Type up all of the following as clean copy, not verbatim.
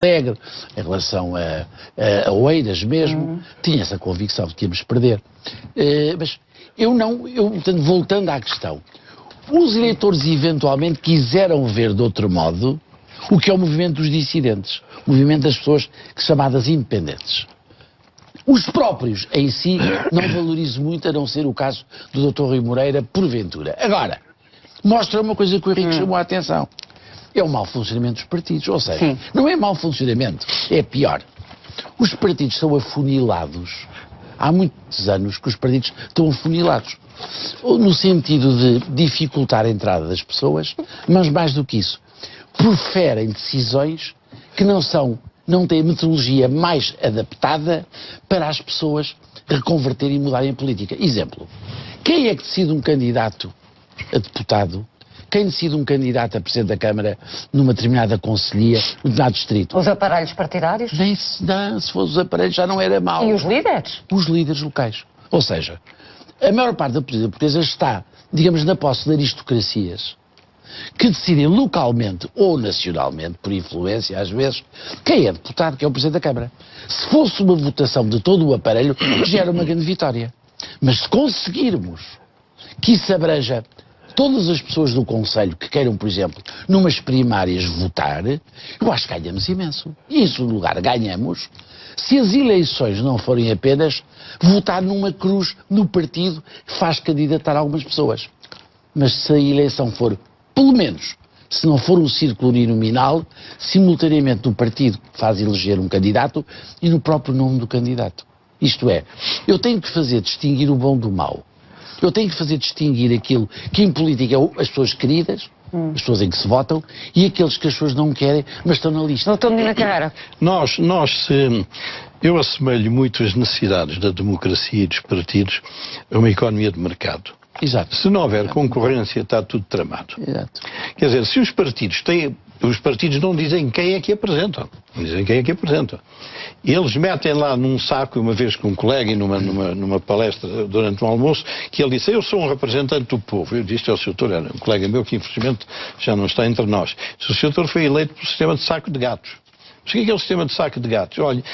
Alegre, em relação a Oeiras mesmo, tinha essa convicção de que íamos perder. Mas portanto, voltando à questão, os eleitores eventualmente quiseram ver de outro modo o que é o movimento dos dissidentes, o movimento das pessoas chamadas independentes. Os próprios, em si, não valorizo muito, a não ser o caso do Dr. Rui Moreira, porventura. Agora, mostra uma coisa que o Henrique chamou a atenção. É o mau funcionamento dos partidos, ou seja, não é mau funcionamento, é pior. Os partidos são afunilados. Há muitos anos que os partidos estão afunilados. No sentido de dificultar a entrada das pessoas, mas mais do que isso, preferem decisões que não têm a metodologia mais adaptada para as pessoas reconverterem e mudarem a política. Exemplo, quem é que decide um candidato a deputado? Quem decide um candidato a Presidente da Câmara numa determinada concelhia, num determinado distrito? Os aparelhos partidários? Nem se fosse os aparelhos já não era mau. E os líderes? Os líderes locais. Ou seja, a maior parte da política portuguesa está, digamos, na posse de aristocracias que decidem localmente ou nacionalmente, por influência às vezes, quem é deputado, quem é o Presidente da Câmara. Se fosse uma votação de todo o aparelho, já era uma grande vitória. Mas se conseguirmos que isso abranja todas as pessoas do Conselho que queiram, por exemplo, numas primárias votar, eu acho que ganhamos imenso. E em segundo lugar, ganhamos se as eleições não forem apenas votar numa cruz no partido que faz candidatar algumas pessoas. Mas se a eleição for, pelo menos, se não for um círculo uninominal, simultaneamente no partido que faz eleger um candidato e no próprio nome do candidato. Isto é, eu tenho que fazer distinguir o bom do mau. Eu tenho que fazer distinguir aquilo que em política é as pessoas queridas, as pessoas em que se votam, e aqueles que as pessoas não querem, mas estão na lista. Doutor Medina Carreira. Eu assemelho muito as necessidades da democracia e dos partidos a uma economia de mercado. Exato. Se não houver concorrência, está tudo tramado. Exato. Quer dizer, se os partidos têm... Os partidos não dizem quem é que apresentam. Não dizem quem é que apresentam. Eles metem lá num saco, uma vez com um colega, numa palestra durante um almoço, que ele disse, eu sou um representante do povo. Eu disse ao Sr. Doutor, era um colega meu que infelizmente já não está entre nós. O Sr. Doutor foi eleito pelo sistema de saco de gatos. Mas o que é o sistema de saco de gatos? Olha,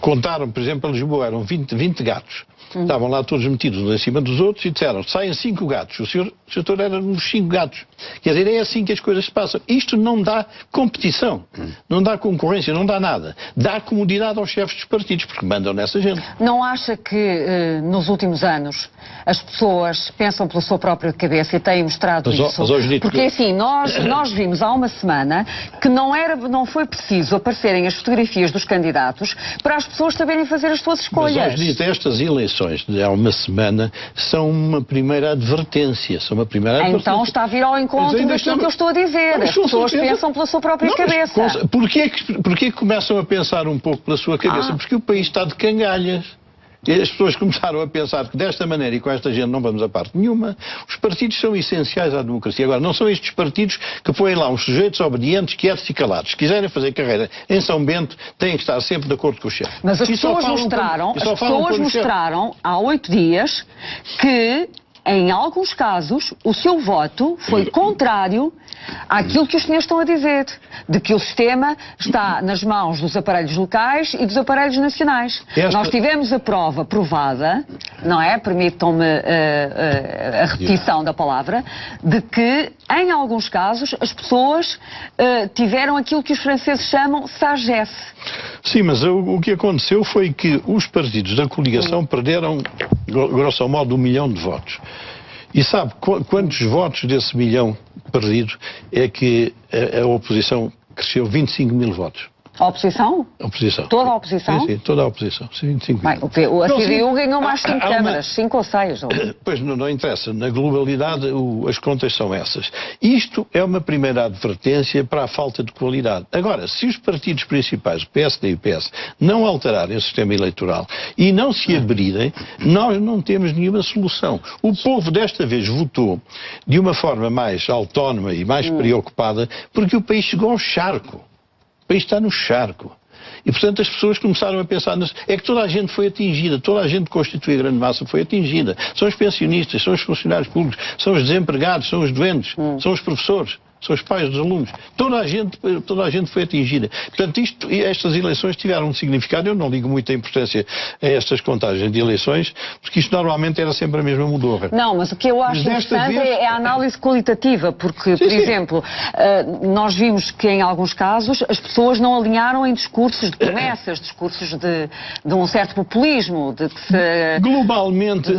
contaram, por exemplo, a Lisboa, eram 20 gatos. Estavam lá todos metidos uns em cima dos outros e disseram, saem 5 gatos. O senhor era uns 5 gatos. Quer dizer, é assim que as coisas se passam. Isto não dá competição, não dá concorrência, não dá nada. Dá comodidade aos chefes dos partidos, porque mandam nessa gente. Não acha que, nos últimos anos, as pessoas pensam pela sua própria cabeça e têm mostrado isso? Porque, assim, nós vimos há uma semana que não foi preciso aparecerem as fotografias dos candidatos para as pessoas saberem fazer as suas escolhas. Mas, hoje, estas eleições de há uma semana são uma primeira advertência. Então está a vir ao encontro daquilo que eu estou a dizer. As pessoas pensam pela sua própria cabeça. Porquê que começam a pensar um pouco pela sua cabeça? Porque o país está de cangalhas. E as pessoas começaram a pensar que desta maneira e com esta gente não vamos a parte nenhuma. Os partidos são essenciais à democracia. Agora, não são estes partidos que põem lá uns sujeitos obedientes, quietos e calados. Se quiserem fazer carreira em São Bento, têm que estar sempre de acordo com o chefe. Mas as pessoas mostraram há 8 dias que, em alguns casos, o seu voto foi contrário àquilo que os senhores estão a dizer, de que o sistema está nas mãos dos aparelhos locais e dos aparelhos nacionais. Nós tivemos a prova provada, não é? Permitam-me a repetição da palavra, de que, em alguns casos, as pessoas tiveram aquilo que os franceses chamam sagesse. Sim, mas o que aconteceu foi que os partidos da coligação perderam, grosso modo, 1 milhão de votos. E sabe quantos votos desse 1 milhão perdido é que a oposição cresceu 25 mil votos? A oposição? A oposição. Toda a oposição? Sim, toda a oposição. Sim, 25 mil. A CDU ganhou mais 5 câmaras, 5 ou 6. Pois não interessa. Na globalidade as contas são essas. Isto é uma primeira advertência para a falta de qualidade. Agora, se os partidos principais, o PSD e o PS, não alterarem o sistema eleitoral e não se abrirem, nós não temos nenhuma solução. O povo desta vez votou de uma forma mais autónoma e mais preocupada porque o país chegou ao charco. O país está no charco. E, portanto, as pessoas começaram a pensar nisso. É que toda a gente foi atingida, toda a gente que constitui a grande massa foi atingida. São os pensionistas, são os funcionários públicos, são os desempregados, são os doentes, são os professores. São os pais dos alunos. Toda a gente foi atingida. Portanto, estas eleições tiveram um significado. Eu não ligo muita importância a estas contagens de eleições, porque isto normalmente era sempre a mesma mudorra. Não, mas o que eu acho interessante é a análise qualitativa, porque, por exemplo, nós vimos que em alguns casos as pessoas não alinharam em discursos de promessas, discursos de um certo populismo, de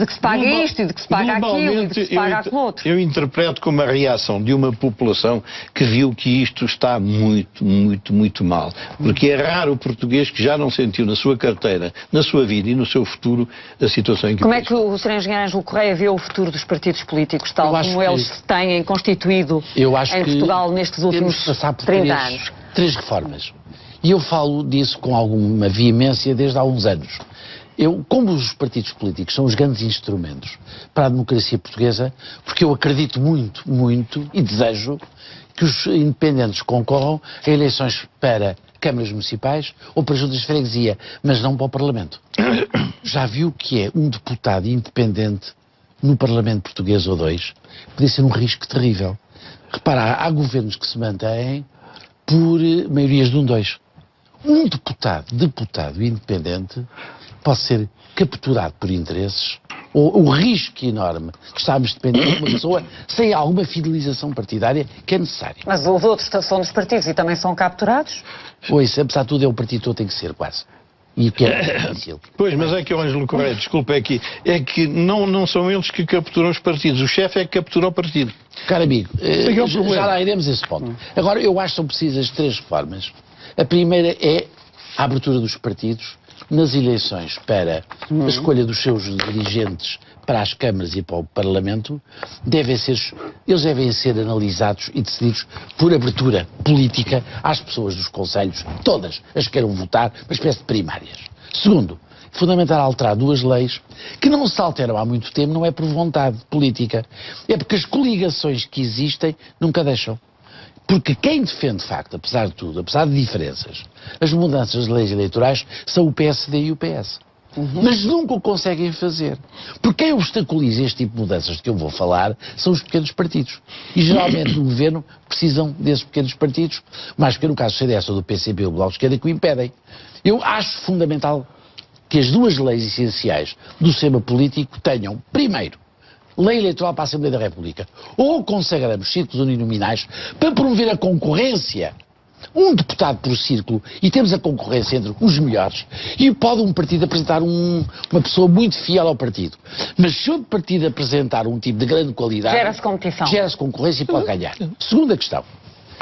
que se paga isto e de que se paga aquilo e de que se paga aquilo outro. Eu interpreto como a reação de uma população que viu que isto está muito, muito, muito mal. Porque é raro o português que já não sentiu na sua carteira, na sua vida e no seu futuro a situação em que... Como é que o Sr. Engenheiro Ângelo Correia vê o futuro dos partidos políticos, tal como eles se têm constituído em Portugal nestes últimos 30 anos? Três reformas. E eu falo disso com alguma veemência desde há uns anos. Como os partidos políticos são os grandes instrumentos para a democracia portuguesa, porque eu acredito muito, muito e desejo que os independentes concorram a eleições para câmaras municipais ou para juntas de freguesia, mas não para o Parlamento. Já viu que é um deputado independente no Parlamento português ou dois? Podia ser um risco terrível. Repara, há governos que se mantêm por maiorias de 1-2. Um deputado independente pode ser capturado por interesses, ou o risco enorme de estarmos dependentes de uma pessoa sem alguma fidelização partidária que é necessária. Mas os outros são dos partidos e também são capturados? Pois, apesar de tudo, é o partido todo tem que ser, quase. E que é difícil. Pois, mas é que o Ângelo Correia, desculpa, é que não são eles que capturam os partidos, o chefe é que captura o partido. Caro amigo, já lá iremos a esse ponto. Agora, eu acho que são precisas 3 reformas. A primeira é a abertura dos partidos nas eleições para a escolha dos seus dirigentes para as câmaras e para o Parlamento. Eles devem ser analisados e decididos por abertura política às pessoas dos conselhos, todas as que queiram votar, uma espécie de primárias. Segundo, fundamental alterar 2 leis que não se alteram há muito tempo, não é por vontade política, é porque as coligações que existem nunca deixam. Porque quem defende, de facto, apesar de tudo, apesar de diferenças, as mudanças de leis eleitorais são o PSD e o PS. Mas nunca o conseguem fazer. Porque quem obstaculiza este tipo de mudanças de que eu vou falar são os pequenos partidos. E geralmente no governo precisam desses pequenos partidos, mais que no caso do CDS ou do PCP ou do Bloco de Esquerda, que o impedem. Eu acho fundamental que as 2 leis essenciais do sistema político tenham, primeiro, lei eleitoral para a Assembleia da República, ou consagramos círculos uninominais para promover a concorrência, um deputado por círculo, e temos a concorrência entre os melhores, e pode um partido apresentar uma pessoa muito fiel ao partido. Mas se outro partido apresentar um tipo de grande qualidade, gera-se competição, gera-se concorrência e pode ganhar. Segunda questão,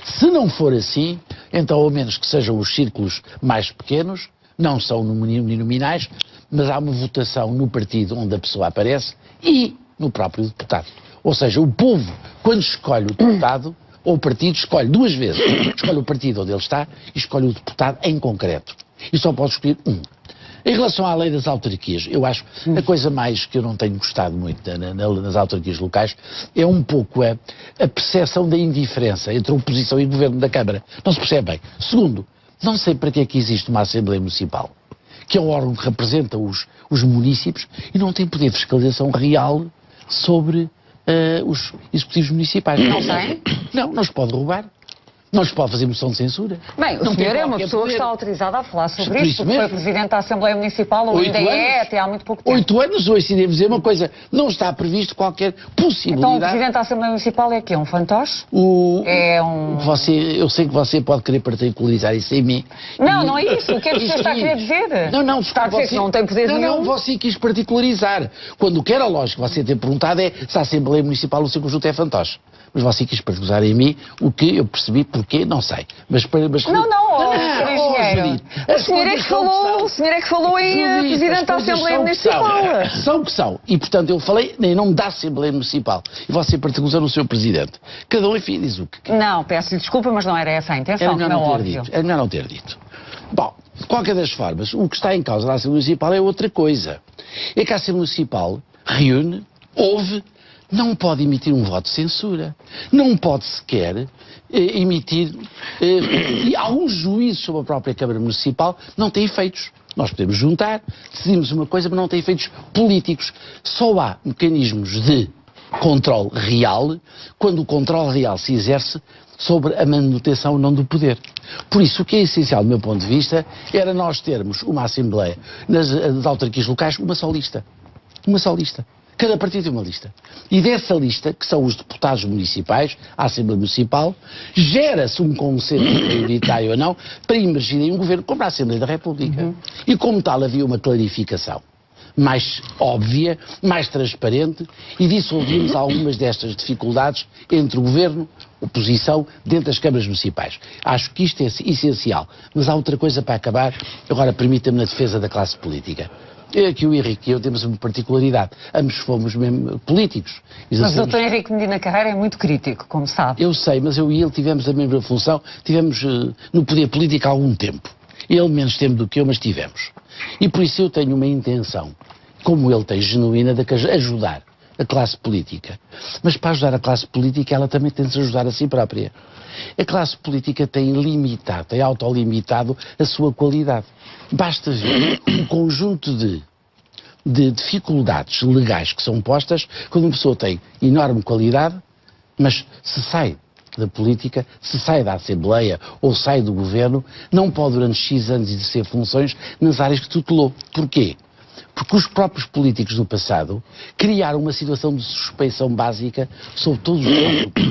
se não for assim, então ao menos que sejam os círculos mais pequenos, não são uninominais, mas há uma votação no partido onde a pessoa aparece e no próprio deputado. Ou seja, o povo, quando escolhe o deputado, ou o partido, escolhe 2 vezes. Escolhe o partido onde ele está e escolhe o deputado em concreto. E só pode escolher um. Em relação à lei das autarquias, eu acho a coisa mais que eu não tenho gostado muito nas autarquias locais é um pouco a percepção da indiferença entre a oposição e o governo da Câmara. Não se percebe bem. Segundo, não sei para que é que existe uma Assembleia Municipal, que é um órgão que representa os munícipes e não tem poder de fiscalização real sobre os executivos municipais. Não tem? Não se pode roubar. Não se pode fazer moção de censura. Bem, o senhor é uma pessoa que está autorizada a falar sobre isto, porque foi Presidente da Assembleia Municipal, ou ainda é, até há muito pouco tempo. 8 anos, hoje se deve dizer uma coisa, não está previsto qualquer possibilidade. Então o Presidente da Assembleia Municipal é quê? Um fantoche? Eu sei que você pode querer particularizar isso em mim. Não é isso. O que é que você está a querer dizer? Não, está a dizer que não tem poder nenhum. Não, você quis particularizar. Quando o que era lógico você ter perguntado é se a Assembleia Municipal no seu conjunto é fantoche. Mas você quis particularizar em mim, o que eu percebi porquê, não sei. Mas engenheiro. O senhor é que falou em Presidente da Assembleia Municipal. São que são. E, portanto, eu falei em nome da Assembleia Municipal. E você particularizou no seu Presidente. Cada um, enfim, diz o que quer. Não, peço-lhe desculpa, mas não era essa a intenção, não é óbvio. É melhor não ter dito. Bom, de qualquer das formas, o que está em causa da Assembleia Municipal é outra coisa. É que a Assembleia Municipal reúne, ouve, não pode emitir um voto de censura, não pode sequer emitir, e alguns juízos sobre a própria Câmara Municipal não têm efeitos. Nós podemos juntar, decidimos uma coisa, mas não tem efeitos políticos. Só há mecanismos de controle real quando o controle real se exerce sobre a manutenção ou não do poder. Por isso, o que é essencial, do meu ponto de vista, era nós termos uma Assembleia, nas autarquias locais, uma só lista. Uma só lista. Cada partido tem uma lista. E dessa lista, que são os deputados municipais, a Assembleia Municipal, gera-se um consenso prioritário ou não para emergir em um governo como a Assembleia da República. E como tal havia uma clarificação mais óbvia, mais transparente, e dissolvimos algumas destas dificuldades entre o governo, oposição, dentro das câmaras municipais. Acho que isto é essencial. Mas há outra coisa para acabar, agora permita-me na defesa da classe política. Que o Henrique e eu temos uma particularidade. Ambos fomos mesmo políticos. Mas o Dr. Henrique Medina Carreira é muito crítico, como sabe. Eu sei, mas eu e ele tivemos a mesma função, tivemos no poder político há algum tempo. Ele menos tempo do que eu, mas tivemos. E por isso eu tenho uma intenção, como ele tem, genuína, de ajudar a classe política. Mas para ajudar a classe política, ela também tem de se ajudar a si própria. A classe política tem autolimitado a sua qualidade. Basta ver um conjunto de dificuldades legais que são postas quando uma pessoa tem enorme qualidade, mas se sai da política, se sai da Assembleia ou sai do Governo, não pode durante X anos exercer funções nas áreas que tutelou. Porquê? Porque os próprios políticos do passado criaram uma situação de suspeição básica sobre todos os grupos.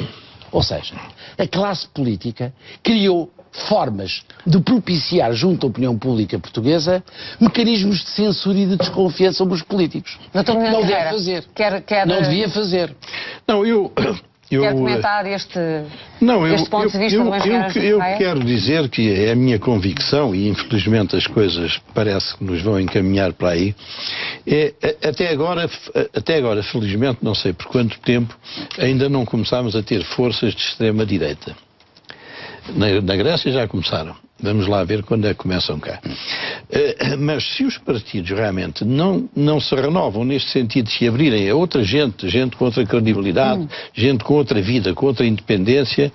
Ou seja, a classe política criou formas de propiciar junto à opinião pública portuguesa mecanismos de censura e de desconfiança sobre os políticos. Não deve fazer. Não devia fazer. Não, Quer comentar este ponto de vista do eu quero dizer que é a minha convicção, e infelizmente as coisas parece que nos vão encaminhar para aí, até agora, felizmente, não sei por quanto tempo, ainda não começámos a ter forças de extrema-direita. Na Grécia já começaram. Vamos lá ver quando é que começam cá. Mas se os partidos realmente não se renovam neste sentido de se abrirem a outra gente com outra credibilidade, gente com outra vida, com outra independência,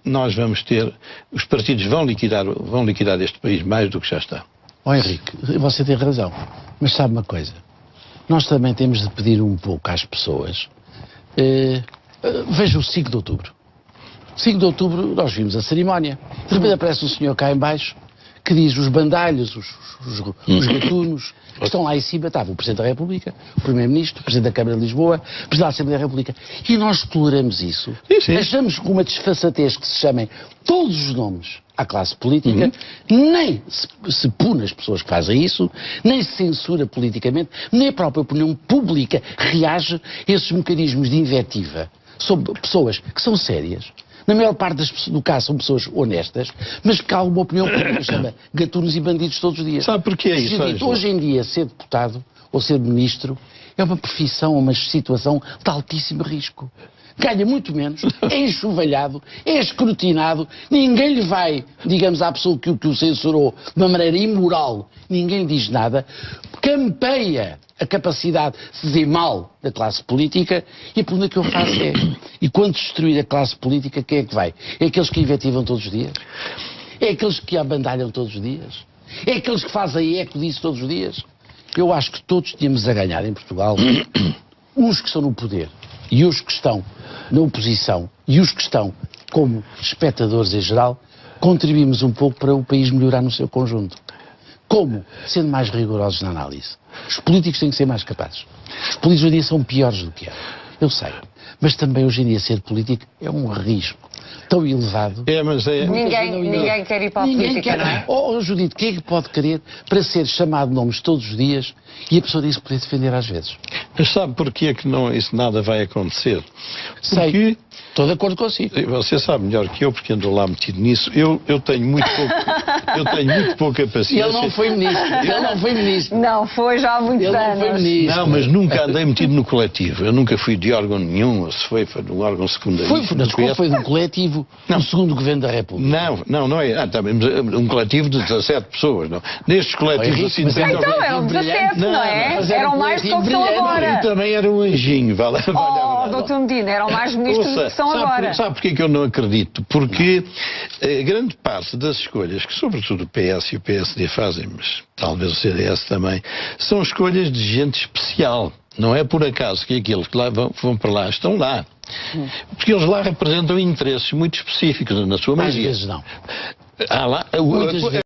nós vamos ter... Os partidos vão liquidar este país mais do que já está. Henrique, você tem razão. Mas sabe uma coisa? Nós também temos de pedir um pouco às pessoas. Veja o 5 de outubro. 5 de outubro nós vimos a cerimónia. De repente aparece um senhor cá em baixo que diz os bandalhos, os gatunos, que estão lá em cima. Estava o Presidente da República, o Primeiro-Ministro, o Presidente da Câmara de Lisboa, o Presidente da Assembleia da República. E nós toleramos isso. Sim. Achamos com uma desfaçatez que se chamem todos os nomes à classe política, nem se pune as pessoas que fazem isso, nem se censura politicamente, nem a própria opinião pública reage a esses mecanismos de invectiva sobre pessoas que são sérias. Na maior parte do caso são pessoas honestas, mas que há uma opinião pública que chama gatunos e bandidos todos os dias. Sabe porquê isso? Hoje em dia, ser deputado ou ser ministro é uma profissão, uma situação de altíssimo risco. Ganha muito menos, é enxovalhado, é escrutinado, ninguém lhe vai, digamos, à pessoa que o censurou de uma maneira imoral, ninguém lhe diz nada, campeia a capacidade de se dizer mal da classe política, e a pergunta que eu faço é, e quando destruir a classe política, quem é que vai? É aqueles que invectivam todos os dias? É aqueles que abandalham todos os dias? É aqueles que fazem eco disso todos os dias? Eu acho que todos tínhamos a ganhar em Portugal, uns que estão no poder e os que estão na oposição e os que estão como espectadores em geral, contribuímos um pouco para o país melhorar no seu conjunto. Como? Sendo mais rigorosos na análise. Os políticos têm que ser mais capazes. Os políticos hoje em dia são piores do que eram. Eu sei. Mas também hoje em dia ser político é um risco tão elevado. Ninguém quer ir para a política, não é? Judito, quem é que pode querer para ser chamado de nomes todos os dias e a pessoa diz poder defender às vezes? Mas sabe porquê é que isso nada vai acontecer? Sei. Estou de acordo consigo. Você sabe melhor que eu, porque ando lá metido nisso. Eu tenho muito pouca paciência. Ele não foi ministro. Não, foi já há muitos anos. Não, mas nunca andei metido no coletivo. Eu nunca fui de órgão nenhum, se foi de um órgão secundarista. Foi de um coletivo no segundo governo da República. Não é. Um coletivo de 17 pessoas. Não. Nestes coletivos assim... Então, eram 17, não é? Eram mais do que são agora. E também era um anjinho. Dr. Medina, eram mais ministros do que são agora. Sabe porquê que eu não acredito? Porque grande parte das escolhas que sobretudo o PS e o PSD fazem, mas talvez o CDS também, são escolhas de gente especial. Não é por acaso que aqueles que lá vão para lá estão lá. Porque eles lá representam interesses muito específicos, na sua maioria. Às vezes não. Há lá, Muitas vezes.